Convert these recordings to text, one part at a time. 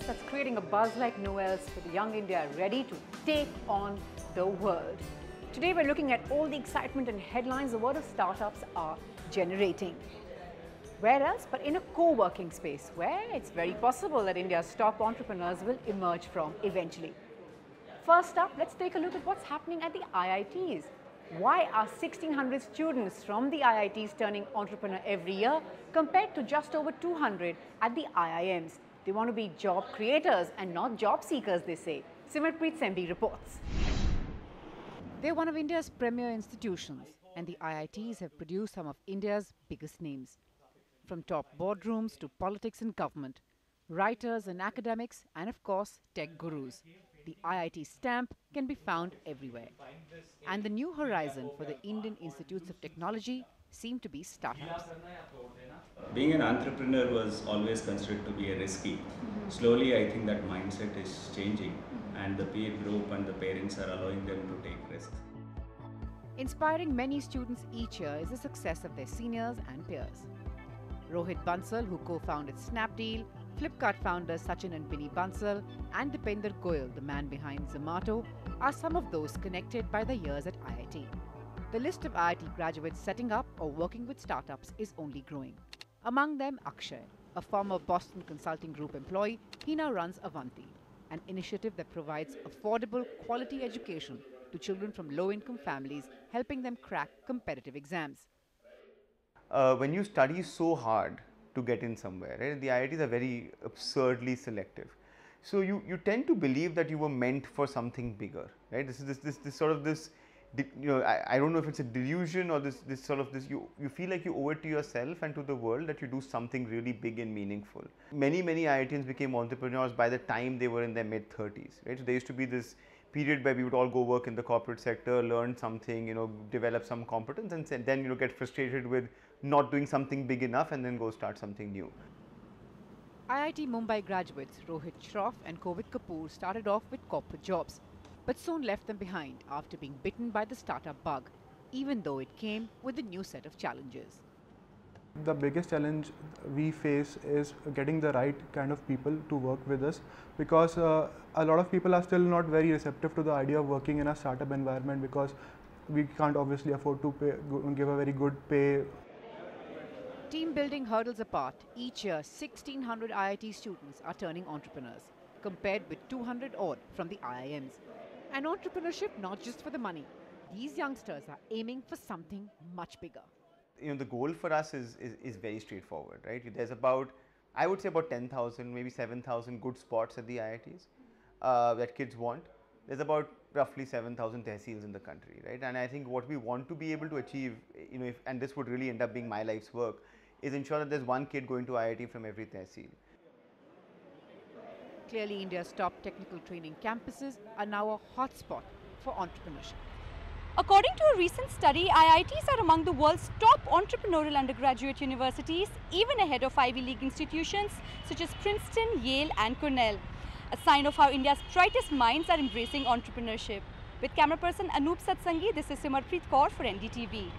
that's creating a buzz like no else for the young India ready to take on the world. Today we're looking at all the excitement and headlines the world of startups are generating. Where else but in a co-working space where it's very possible that India's top entrepreneurs will emerge from eventually. First up, let's take a look at what's happening at the IITs. Why are 1,600 students from the IITs turning entrepreneur every year compared to just over 200 at the IIMs? They want to be job creators and not job seekers, they say. Simarpreet Sembi reports. They're one of India's premier institutions, and the IITs have produced some of India's biggest names. From top boardrooms to politics and government, writers and academics, and of course, tech gurus. The IIT stamp can be found everywhere. And the new horizon for the Indian Institutes of Technology seem to be startups. Being an entrepreneur was always considered to be a risky. Slowly, I think that mindset is changing, and the peer group and the parents are allowing them to take risks. Inspiring many students each year is the success of their seniors and peers. Rohit Bansal, who co-founded Snapdeal, Flipkart founders Sachin and Binny Bansal, and Dipender Goyal, the man behind Zomato, are some of those connected by their years at IIT. The list of IIT graduates setting up or working with startups is only growing. Among them, Akshay, a former Boston Consulting Group employee. He now runs Avanti, an initiative that provides affordable, quality education to children from low-income families, helping them crack competitive exams. When you study so hard to get in somewhere, right, the IITs are very absurdly selective. So you tend to believe that you were meant for something bigger, right? This is I don't know if it's a delusion or this you feel like you owe it to yourself and to the world that you do something really big and meaningful. Many IITians became entrepreneurs by the time they were in their mid-30s, right? So there used to be this period where we would all go work in the corporate sector, learn something, develop some competence, and then get frustrated with not doing something big enough and then go start something new. IIT Mumbai graduates Rohit Shroff and Kovik Kapoor started off with corporate jobs, but soon left them behind after being bitten by the startup bug, even though it came with a new set of challenges. The biggest challenge we face is getting the right kind of people to work with us, because a lot of people are still not very receptive to the idea of working in a startup environment, because we can't obviously afford to give a very good pay. Team building hurdles apart, each year 1,600 IIT students are turning entrepreneurs, compared with 200 odd from the IIMs. And entrepreneurship not just for the money. These youngsters are aiming for something much bigger. The goal for us is very straightforward, right? There's I would say about 10,000, maybe 7,000 good spots at the IITs that kids want. There's about roughly 7,000 tehsils in the country, right? And I think what we want to be able to achieve, and this would really end up being my life's work, is ensure that there's one kid going to IIT from every tehsil. Clearly, India's top technical training campuses are now a hotspot for entrepreneurship. According to a recent study, IITs are among the world's top entrepreneurial undergraduate universities, even ahead of Ivy League institutions such as Princeton, Yale and Cornell. A sign of how India's brightest minds are embracing entrepreneurship. With camera person Anoop Satsangi, this is Simarpreet Kaur for NDTV.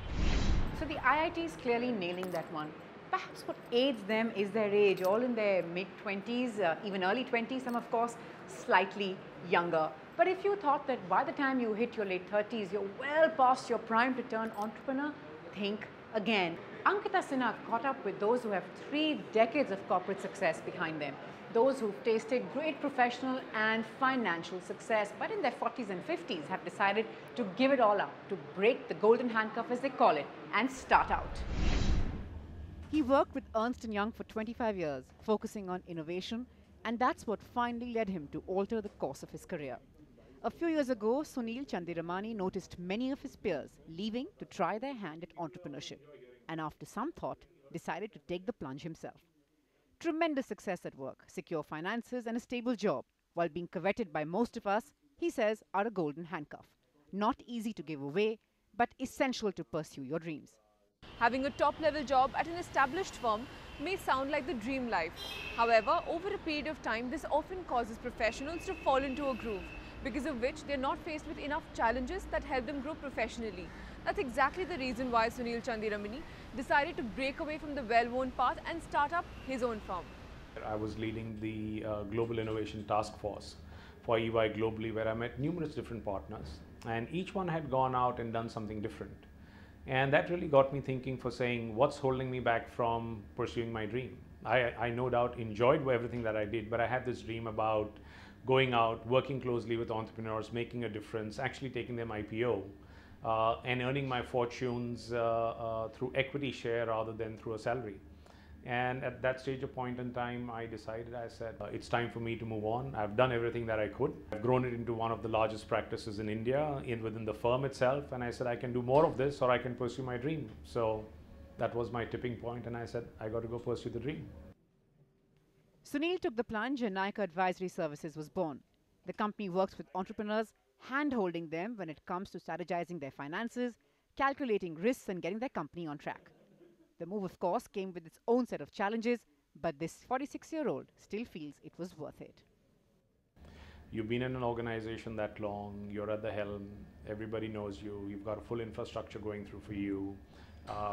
So the IIT is clearly nailing that one. Perhaps what aids them is their age, all in their mid-20s, even early 20s, some of course slightly younger. But if you thought that by the time you hit your late 30s, you're well past your prime to turn entrepreneur, think again. Ankita Sinha caught up with those who have 3 decades of corporate success behind them. Those who've tasted great professional and financial success, but in their 40s and 50s have decided to give it all up, to break the golden handcuff as they call it, and start out. He worked with Ernst & Young for 25 years, focusing on innovation, and that's what finally led him to alter the course of his career. A few years ago, Sunil Chandiramani noticed many of his peers leaving to try their hand at entrepreneurship, and after some thought, decided to take the plunge himself. Tremendous success at work, secure finances and a stable job, while being coveted by most of us, he says, are a golden handcuff. Not easy to give away, but essential to pursue your dreams. Having a top-level job at an established firm may sound like the dream life. However, over a period of time, this often causes professionals to fall into a groove, because of which they are not faced with enough challenges that help them grow professionally. That's exactly the reason why Sunil Chandiramani decided to break away from the well-worn path and start up his own firm. I was leading the Global Innovation Task Force for EY globally, where I met numerous different partners, and each one had gone out and done something different. And that really got me thinking for saying, what's holding me back from pursuing my dream? I no doubt enjoyed everything that I did, but I had this dream about going out, working closely with entrepreneurs, making a difference, actually taking them IPO, and earning my fortunes through equity share rather than through a salary. And at that stage of point in time, I decided, I said, it's time for me to move on. I've done everything that I could. I've grown it into one of the largest practices in India, within the firm itself. And I said, I can do more of this, or I can pursue my dream. So that was my tipping point, and I said, I got to go pursue the dream. Sunil took the plunge and Nykaa Advisory Services was born. The company works with entrepreneurs, hand-holding them when it comes to strategizing their finances, calculating risks and getting their company on track. The move, of course, came with its own set of challenges, but this 46-year-old still feels it was worth it. You've been in an organization that long, you're at the helm, everybody knows you, you've got a full infrastructure going through for you,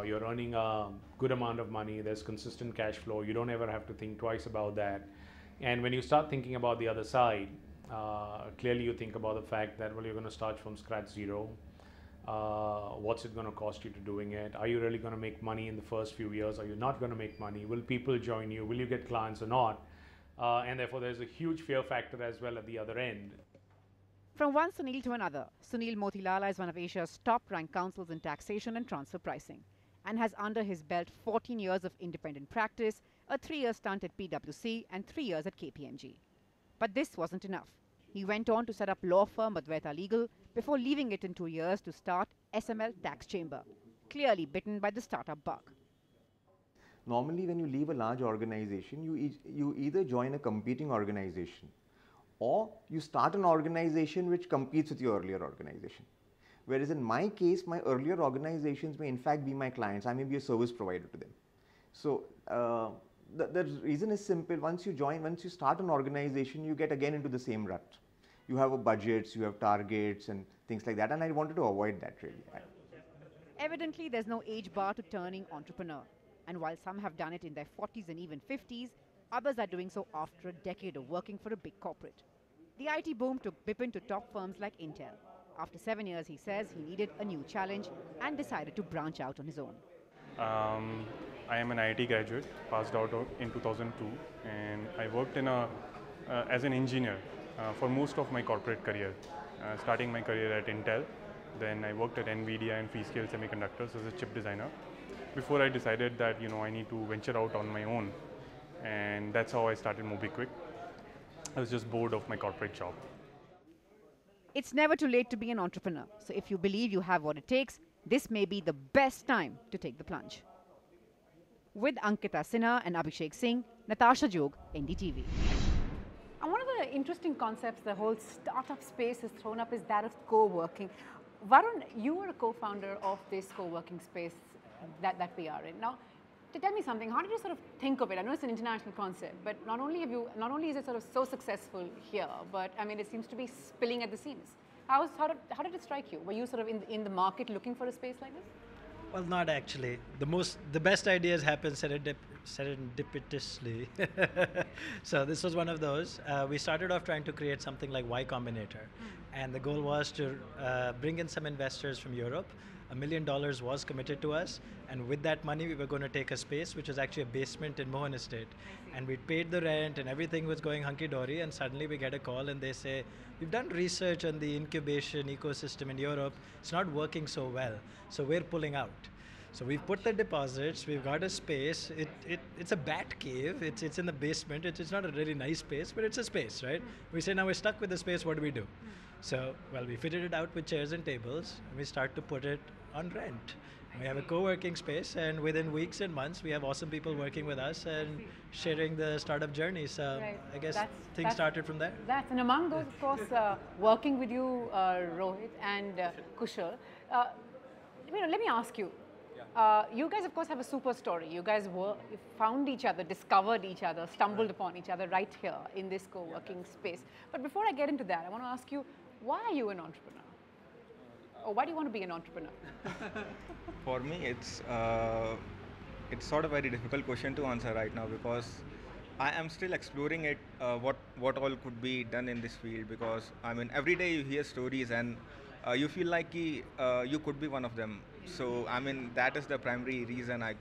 you're earning a good amount of money, there's consistent cash flow, you don't ever have to think twice about that. And when you start thinking about the other side, clearly you think about the fact that, well, you're going to start from scratch zero. What's it going to cost you to doing it? Are you really going to make money in the first few years? Are you not going to make money? Will people join you? Will you get clients or not? And therefore, there's a huge fear factor as well at the other end. From one Sunil to another, Sunil Motilala is one of Asia's top-ranked counsels in taxation and transfer pricing, and has under his belt 14 years of independent practice, a 3-year stint at PwC and 3 years at KPMG. But this wasn't enough. He went on to set up law firm Advaita Legal before leaving it in 2 years to start SML Tax Chamber, clearly bitten by the startup bug. Normally, when you leave a large organization, you either join a competing organization or you start an organization which competes with your earlier organization. Whereas in my case, my earlier organizations may in fact be my clients. I may be a service provider to them. So the reason is simple. Once you start an organization, you get again into the same rut. You have budgets, you have targets and things like that, and I wanted to avoid that really. Evidently, there's no age bar to turning entrepreneur. And while some have done it in their 40s and even 50s, others are doing so after a decade of working for a big corporate. The IT boom took Bipin to top firms like Intel. After 7 years, he says he needed a new challenge and decided to branch out on his own. I am an IIT graduate, passed out in 2002, and I worked as an engineer for most of my corporate career, starting my career at Intel. Then I worked at NVIDIA and Freescale Semiconductors as a chip designer. Before I decided that I need to venture out on my own, and that's how I started MobiKwik. I was just bored of my corporate job. It's never too late to be an entrepreneur. So if you believe you have what it takes, this may be the best time to take the plunge. With Ankita Sinha and Abhishek Singh, Natasha Jog, NDTV. And one of the interesting concepts the whole startup space has thrown up is that of co-working. Varun, you were a co-founder of this co-working space that we are in. Now, to tell me something, how did you sort of think of it? I know it's an international concept, but not only is it sort of so successful here, but I mean, it seems to be spilling at the seams. How did it strike you? Were you sort of in the market looking for a space like this? Well, not actually. The best ideas happen serendipitously. So this was one of those. We started off trying to create something like Y Combinator, and the goal was to bring in some investors from Europe. $1 million was committed to us, and with that money we were going to take a space which was actually a basement in Mohan Estate, and we paid the rent and everything was going hunky-dory, and suddenly we get a call and they say, we've done research on the incubation ecosystem in Europe, it's not working so well, so we're pulling out. So we've put the deposits, we've got a space, it's a bat cave, it's in the basement, it's not a really nice space, but it's a space, right? We say, now we're stuck with the space, what do we do? So, well, we fitted it out with chairs and tables, and we start to put it on rent. We have a co-working space, and within weeks and months, we have awesome people working with us and sharing the startup journey. So right. I guess things started from there. And among those, of course, working with you, Rohit and Kushal, let me ask you. You guys, of course, have a super story. You guys found each other, discovered each other, stumbled upon each other right here in this co-working space. But before I get into that, I want to ask you, why are you an entrepreneur? Or why do you want to be an entrepreneur? For me, it's sort of a very difficult question to answer right now, because I am still exploring it, what all could be done in this field, because I mean every day you hear stories and you feel like you could be one of them. So I mean that is the primary reason I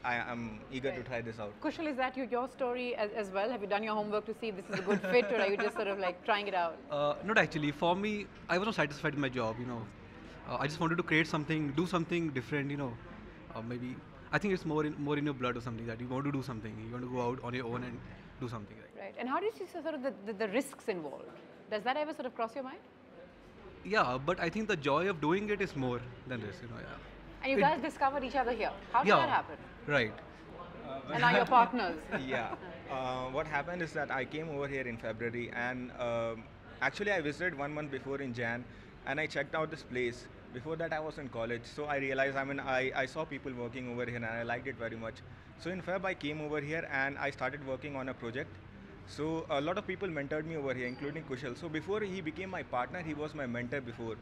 am eager to try this out. Kushal, is that your story as well? Have you done your homework to see if this is a good fit, or are you just sort of like trying it out? Not actually. For me, I was not satisfied with my job. I just wanted to create something, do something different. Maybe I think it's more in your blood or something, that you want to do something. You want to go out on your own and do something. Right. And how do you see sort of the risks involved? Does that ever sort of cross your mind? Yeah, but I think the joy of doing it is more than this. Yeah. And you guys discovered each other here. How did that happen? Right. And now you're partners. Yeah. What happened is that I came over here in February, and actually I visited 1 month before in Jan, and I checked out this place. Before that I was in college, so I realized, I saw people working over here and I liked it very much. So in Feb I came over here and I started working on a project. So a lot of people mentored me over here, including Kushal. So before he became my partner, he was my mentor before.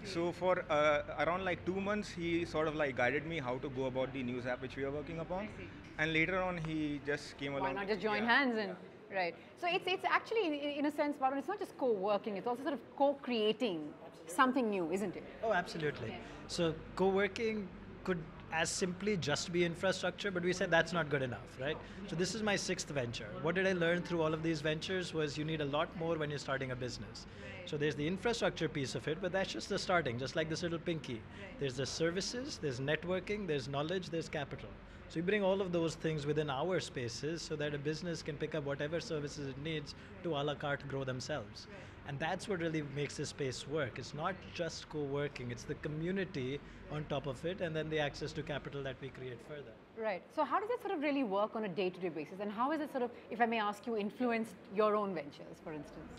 So for around like 2 months, he sort of like guided me how to go about the news app which we are working upon. And later on, he just came along. Why not just join hands and right? So it's actually in a sense, Varun, it's not just co-working; it's also sort of co-creating something new, isn't it? Oh, absolutely. Yeah. So co-working could as simply just be infrastructure, but we said that's not good enough, right? So this is my 6th venture. What did I learn through all of these ventures was you need a lot more when you're starting a business. So there's the infrastructure piece of it, but that's just the starting, just like this little pinky. There's the services, there's networking, there's knowledge, there's capital. So we bring all of those things within our spaces so that a business can pick up whatever services it needs to a la carte grow themselves. And that's what really makes this space work. It's not just co-working, it's the community on top of it, and then the access to capital that we create further. Right. So how does it sort of really work on a day-to-day basis? And how is it sort of, if I may ask you, influenced your own ventures, for instance?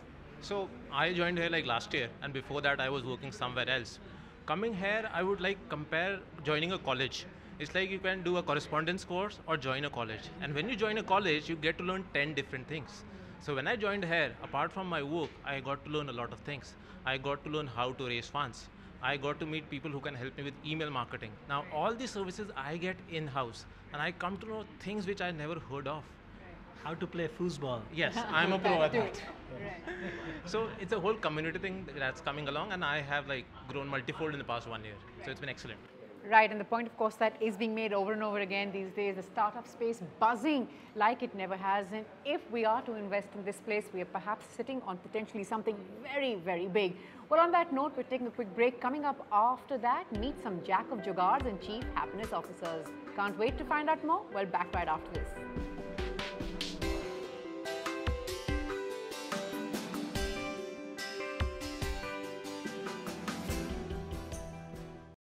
So I joined here like last year, and before that I was working somewhere else. Coming here, I would like compare joining a college. It's like you can do a correspondence course or join a college. And when you join a college, you get to learn 10 different things. So when I joined here, apart from my work, I got to learn a lot of things. I got to learn how to raise funds. I got to meet people who can help me with email marketing. Now all these services I get in-house, and I come to know things which I never heard of. How to play foosball. Yes, I'm a pro at that. So it's a whole community thing that's coming along, and I have like grown multifold in the past 1 year. So it's been excellent. Right, and the point, of course, that is being made over and over again these days, the startup space buzzing like it never has. And if we are to invest in this place, we are perhaps sitting on potentially something very, very big. Well, on that note, we're taking a quick break. Coming up after that, meet some Jack of Juggards and Chief Happiness Officers. Can't wait to find out more? Well, back right after this.